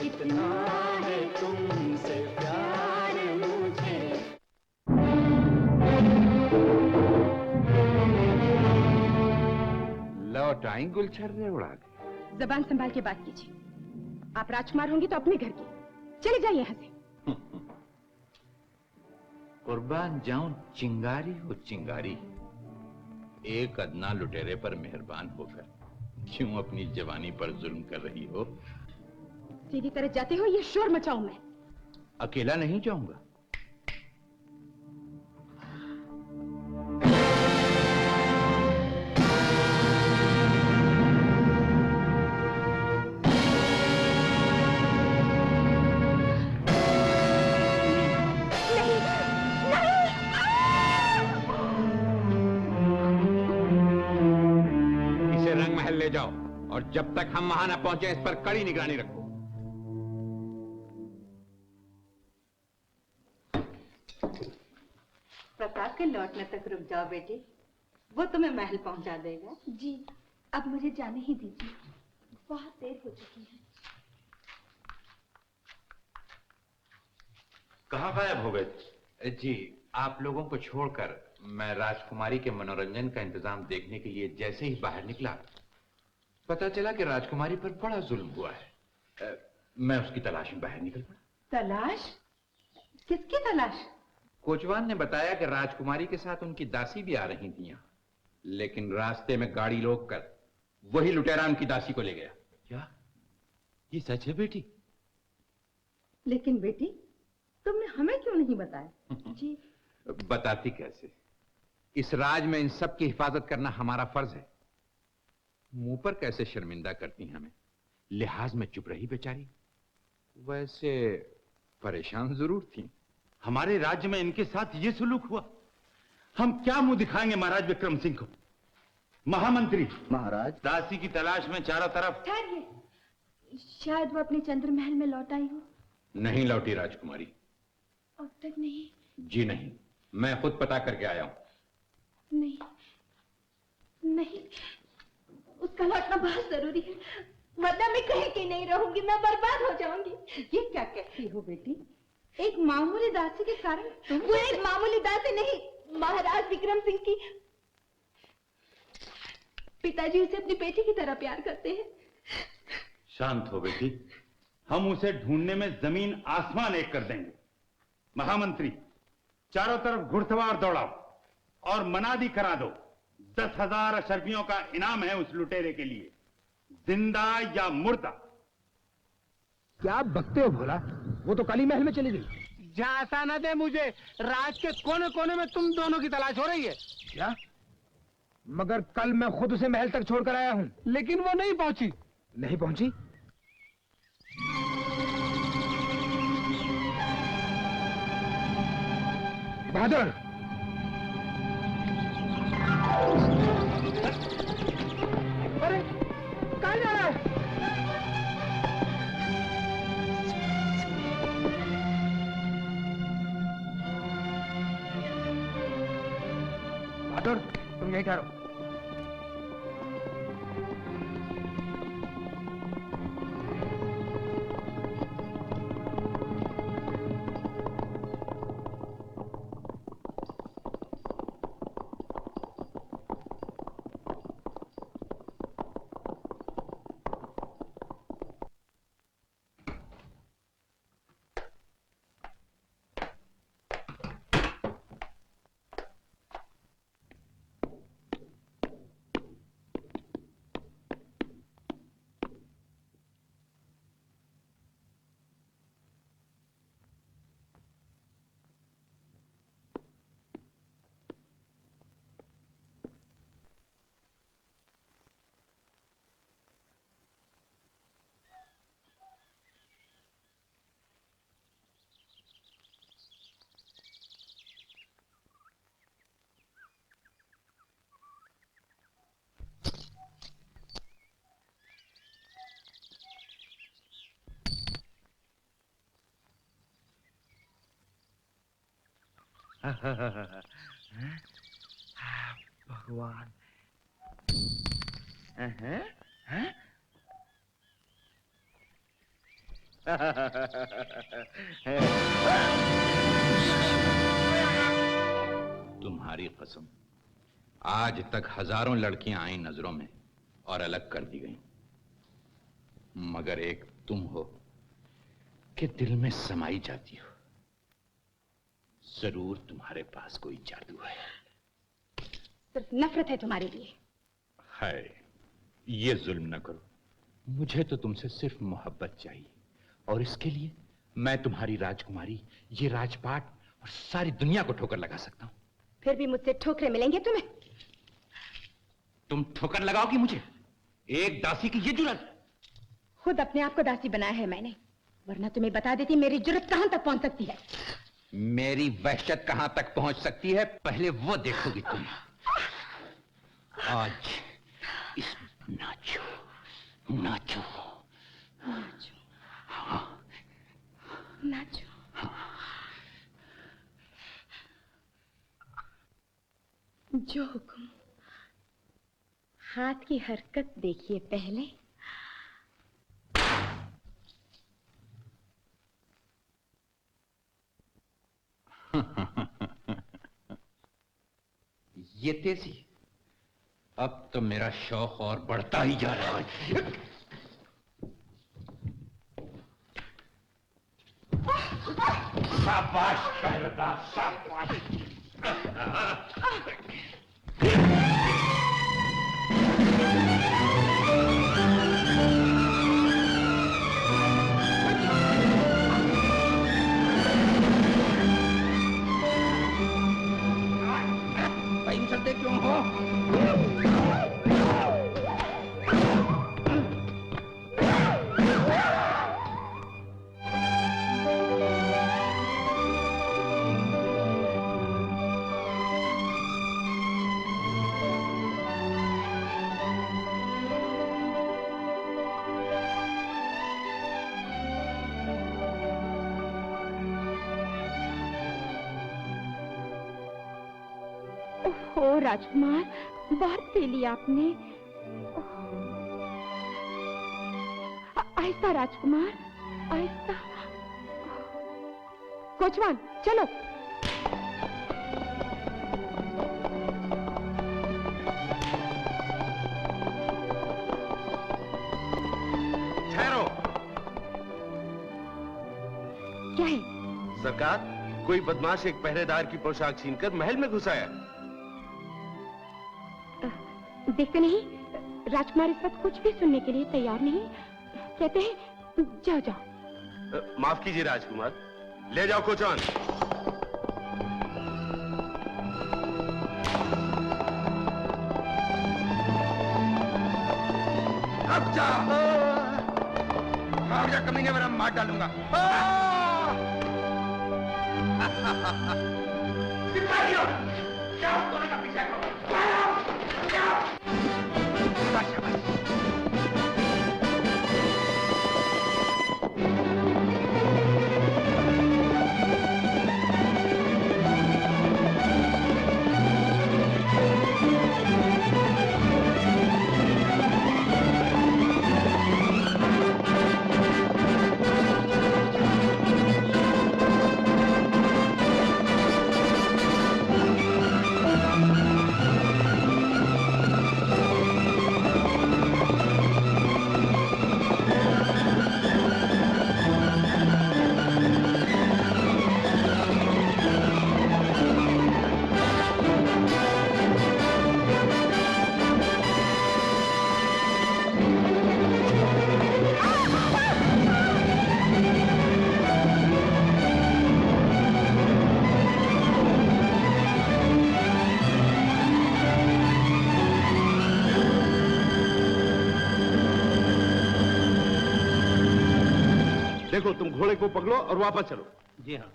इतना है तुमसे प्यार मुझे। लौट आई गुलछर्रे उड़ा के। जबान संभाल के बात कीजिए। आप राजकुमार होंगे तो अपने घर की, चले जाइए यहाँ से। कुर्बान जाऊं चिंगारी हो चिंगारी, एक अदना लुटेरे पर मेहरबान होकर क्यों अपनी जवानी पर जुल्म कर रही हो? सीधी तरह जाते हो ये शोर मचाऊं मैं? अकेला नहीं जाऊंगा। ले जाओ और जब तक हम वहां न पहुंचे इस पर कड़ी निगरानी रखो। प्रताप के लौटने तक रुक जाओ बेटी, वो तुम्हें महल पहुंचा देगा। जी अब मुझे जाने ही दीजिए, बहुत देर हो चुकी है। कहां गायब हो गए? जी आप लोगों को छोड़कर मैं राजकुमारी के मनोरंजन का इंतजाम देखने के लिए जैसे ही बाहर निकला, पता चला कि राजकुमारी पर बड़ा जुल्म हुआ है। मैं उसकी तलाश में बाहर निकल पड़ा। तलाश? किसकी तलाश? कोचवान ने बताया कि राजकुमारी के साथ उनकी दासी भी आ रही थी यहाँ, लेकिन रास्ते में गाड़ी रोककर वही लुटेरा उनकी दासी को ले गया। क्या ये सच है बेटी? लेकिन बेटी तुमने हमें क्यों नहीं बताया? जी बताती कैसे? इस राज में इन सब की हिफाजत करना हमारा फर्ज है। मुंह पर कैसे शर्मिंदा करती हमें, लिहाज में चुप रही बेचारी। वैसे परेशान जरूर थी। हमारे राज्य में इनके साथ ये सलूक हुआ, हम क्या मुंह दिखाएंगे महाराज विक्रम सिंह को? महामंत्री महाराज, दासी की तलाश में चारों तरफ। ठहरिए, शायद वो अपने चंद्रमहल में लौट आई हो। नहीं लौटी राजकुमारी। अब तक नहीं? जी नहीं, मैं खुद पता करके आया हूं। नहीं नहीं, उसका लौटना बहुत जरूरी है, वरना मैं कहीं की नहीं रहूंगी, मैं बर्बाद हो जाऊंगी। ये क्या कहती हो बेटी? एक मामूली दासी के कारण तुम? वो एक मामूली दासी नहीं, महाराज विक्रम सिंह की। पिताजी उसे अपनी बेटी की तरह प्यार करते हैं। शांत हो बेटी, हम उसे ढूंढने में जमीन आसमान एक कर देंगे। महामंत्री चारों तरफ घुड़सवार दौड़ाओ और मनादी करा दो। 10,000 अशर्फियों का इनाम है उस लुटेरे के लिए, जिंदा या मुर्दा। क्या बकते हो भोला? वो तो काली महल में चली गई। झांसा न दे मुझे, राज के कोने कोने में तुम दोनों की तलाश हो रही है। क्या? मगर कल मैं खुद उसे महल तक छोड़कर आया हूं। लेकिन वो नहीं पहुंची। नहीं पहुंची? बहादुर, अरे कहाँ जा रहा है? बहादुर तुम यही ठहरो। भगवान। तुम्हारी कसम, आज तक हजारों लड़कियां आई नजरों में और अलग कर दी गई, मगर एक तुम हो कि दिल में समाई जाती हो। जरूर तुम्हारे पास कोई जादू है। सिर्फ नफरत है तुम्हारे लिए। है, ये जुल्म न करो। मुझे तो तुमसे सिर्फ मोहब्बत चाहिए, और इसके लिए मैं तुम्हारी राजकुमारी, ये राजपाट और सारी दुनिया को ठोकर लगा सकता हूं। फिर भी मुझसे ठोकरे मिलेंगे तुम्हें। तुम ठोकर लगाओगी मुझे? एक दासी की ये जुर्रत? खुद अपने आप को दासी बनाया है मैंने, वरना तुम्हें बता देती मेरी जुर्रत कहां तक पहुंच सकती है। मेरी वहशत कहां तक पहुंच सकती है, पहले वो देखोगी तुम। आज इस नाचो नाचो नाचो हाँ नाचो। जो हुक्म। हाथ की हरकत देखिए पहले। ये तेजी, अब तो मेरा शौक और बढ़ता ही जा रहा है। शाबाश पहरेदार, शाबाश। भाई चलते क्यों हो? ओह राजकुमार, बहुत पी लिया आपने। आहिस्ता राजकुमार, आहिस्ता। कोचवान चलो। ठहरो। क्या है? सरकार, कोई बदमाश एक पहरेदार की पोशाक छीनकर महल में घुसाया। देखते नहीं, राजकुमार इस वक्त कुछ भी सुनने के लिए तैयार नहीं। कहते हैं जाओ जाओ। माफ कीजिए राजकुमार, ले जाओ कोचवान। अब जा। भाग जा कमीने, वरना मार डालूंगा। सिपाहियों, जाओ दोनों का पीछा करो। देखो, तुम घोड़े को पकड़ो और वापस चलो। जी हाँ।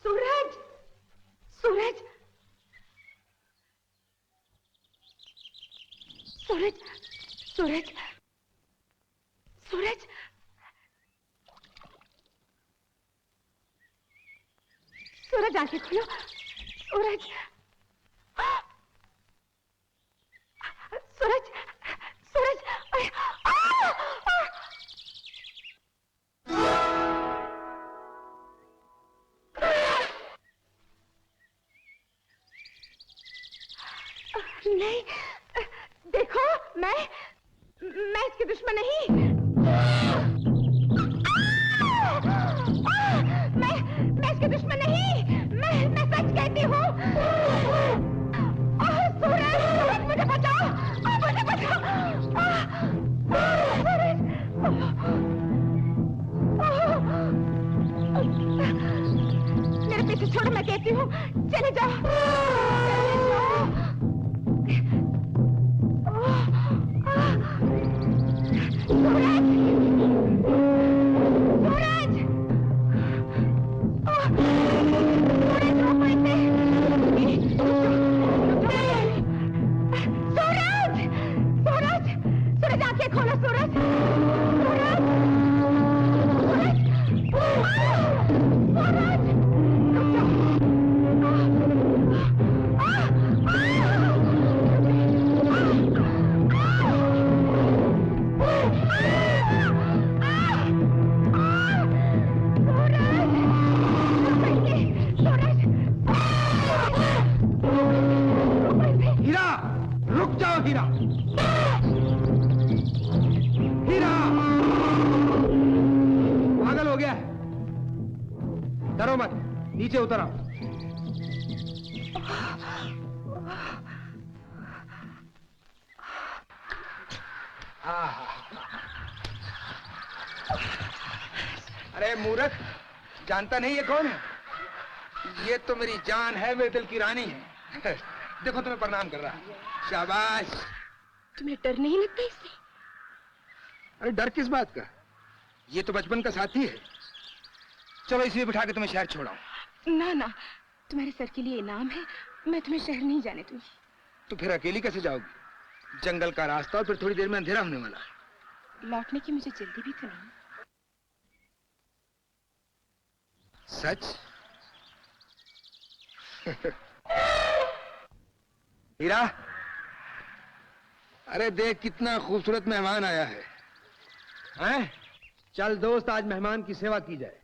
सूरज, सूरज, सूरज, सूरज, सूरज, सूरज आंखें खोलो, सूरज, सूरज, सूरज, नहीं, देखो मैं इसकी दुश्मन नहीं, मैं इसकी दुश्मन नहीं, मैं सच कहती हूँ। सूरज, मुझे बचाओ, मुझे बचाओ, मेरे पीछे छोड़ो, मैं कहती हूँ, चले जाओ, चले जाओ। सूरज, सूरज, सूरज रोको इसे। सूरज, सूरज, सूरज आंखें खोलो, सूरज, सूरज, सूरज, सूरज, रुक हीरा, रुक जाओ हीरा, हीरा, पागल हो गया है, डरो मत, नीचे उतर आओ। अरे मूर्ख, जानता नहीं ये कौन है? ये तो मेरी जान है, मेरे दिल की रानी है। देखो तुम्हें प्रणाम कर रहा है। शाबाश। तुम्हें डर नहीं लगता इससे? अरे डर किस बात का? ये तो बचपन का साथी है। चलो इसे बिठा के तुम्हें शहर छोड़ाऊं। ना ना, तुम्हारे सर के लिए इनाम है, मैं तुम्हें शहर नहीं जाने दूंगी। तो फिर अकेली कैसे जाओगी? जंगल का रास्ता और फिर थोड़ी देर में अंधेरा होने वाला है। लौटने की मुझे जल्दी भी तो नहीं। सच? हीरा, अरे देख कितना खूबसूरत मेहमान आया है। हैं? चल दोस्त, आज मेहमान की सेवा की जाए।